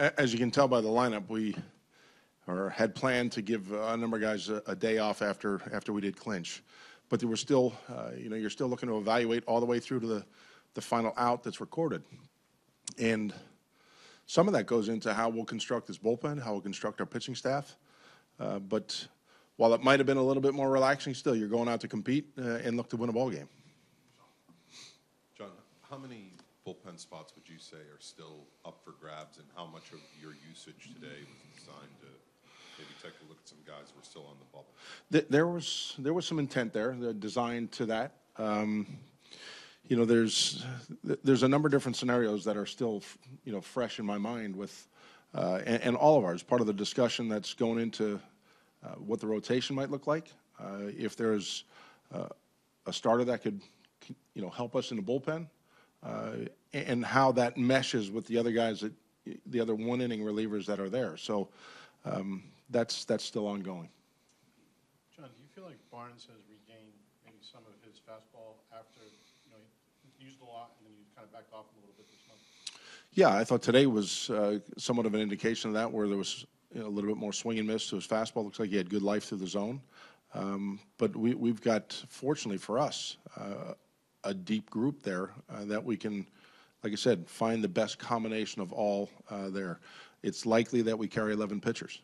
as you can tell by the lineup, we had planned to give a number of guys a day off after we did clinch. But there were still, you're still looking to evaluate all the way through to the final out that's recorded. And some of that goes into how we'll construct this bullpen, how we'll construct our pitching staff. But while it might have been a little bit more relaxing, still you're going out to compete and look to win a ball game. John, how many bullpen spots would you say are still up for grabs, and how much of your usage today was designed to maybe take a look at some guys who are still on the bubble? There was some intent there, designed to that. There's a number of different scenarios that are still, fresh in my mind with, and all of ours, part of the discussion that's going into what the rotation might look like. If there's a starter that could, help us in the bullpen, and how that meshes with the other guys, the other one-inning relievers that are there. So that's still ongoing. John, do you feel like Barnes has regained maybe some of his fastball after, he used a lot and then you kind of backed off him a little bit this month? Yeah, I thought today was somewhat of an indication of that, where there was a little bit more swing and miss to his fastball. Looks like he had good life through the zone. But we've got, fortunately for us, a deep group there that we can, like I said, find the best combination of all there. It's likely that we carry 11 pitchers.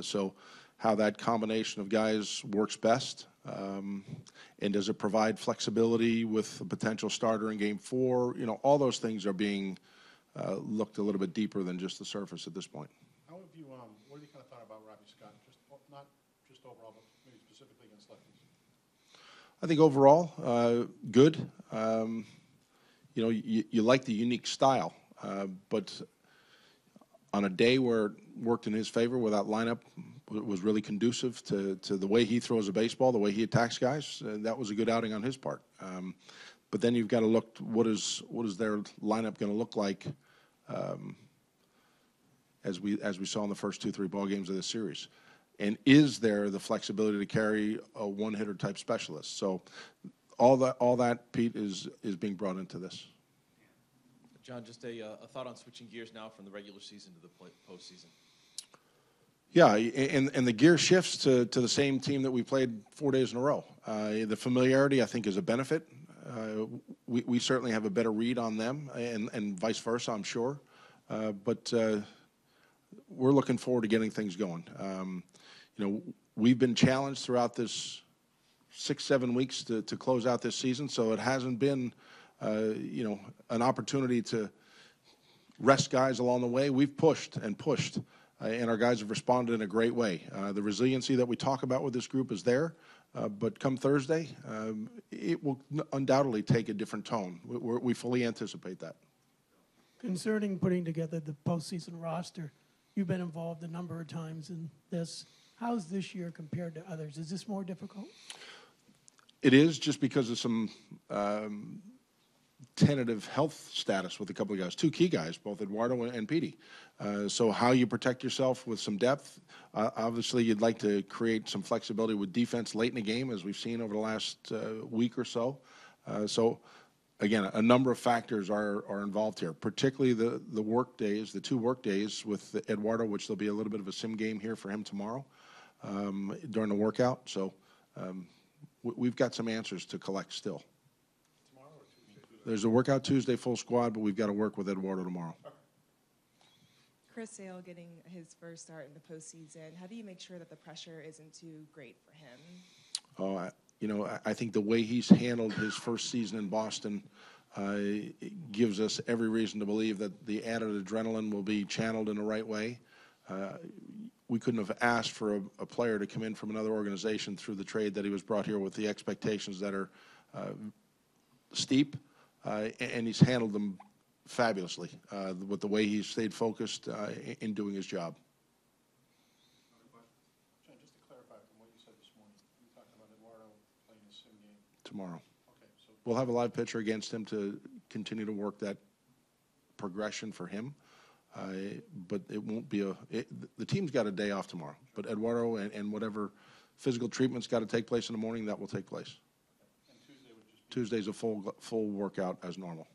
So how that combination of guys works best, and does it provide flexibility with a potential starter in Game 4? All those things are being looked a little bit deeper than just the surface at this point. How have you, what have you kind of thought about Robbie Scott? Not just overall, but maybe specifically against lefties? I think overall, good. You like the unique style, but on a day where it worked in his favor, where that lineup was really conducive to the way he throws a baseball, the way he attacks guys, that was a good outing on his part. But then you've got to look, what is their lineup going to look like as we saw in the first 2-3 ball games of this series? And is there the flexibility to carry a one-hitter type specialist? So all that, Pete, is being brought into this. John, just a thought on switching gears now from the regular season to the postseason. Yeah, and the gear shifts to the same team that we played 4 days in a row. The familiarity, I think, is a benefit. We certainly have a better read on them, and vice versa, I'm sure. But we're looking forward to getting things going. We've been challenged throughout this 6-7 weeks to close out this season, so it hasn't been, an opportunity to rest guys along the way. We've pushed and pushed, and our guys have responded in a great way. The resiliency that we talk about with this group is there, but come Thursday, it will undoubtedly take a different tone. We fully anticipate that. Concerning putting together the postseason roster, you've been involved a number of times in this. How's this year compared to others? Is this more difficult? It is, just because of some tentative health status with a couple of guys, two key guys, both Eduardo and Petey. So how you protect yourself with some depth. Obviously, you'd like to create some flexibility with defense late in the game, as we've seen over the last week or so. So, again, a number of factors are involved here, particularly the work days, the 2 work days with Eduardo, which there'll be a little bit of a sim game here for him tomorrow during the workout. So we've got some answers to collect still. Tomorrow or Tuesday? There's a workout Tuesday, full squad, but we've got to work with Eduardo tomorrow. Chris Sale getting his first start in the postseason. How do you make sure that the pressure isn't too great for him? I think the way he's handled his first season in Boston gives us every reason to believe that the added adrenaline will be channeled in the right way. We couldn't have asked for a player to come in from another organization through the trade that he was brought here with, the expectations that are steep, and he's handled them fabulously with the way he's stayed focused in doing his job. John, just to clarify from what you said this morning, you were talking about Eduardo playing the sim game. Tomorrow. Okay, so We'll have a live pitcher against him to continue to work that progression for him. But it won't be the team's got a day off tomorrow. But Eduardo and whatever physical treatment's got to take place in the morning, that will take place. and Tuesday would just be Tuesday's a full workout as normal.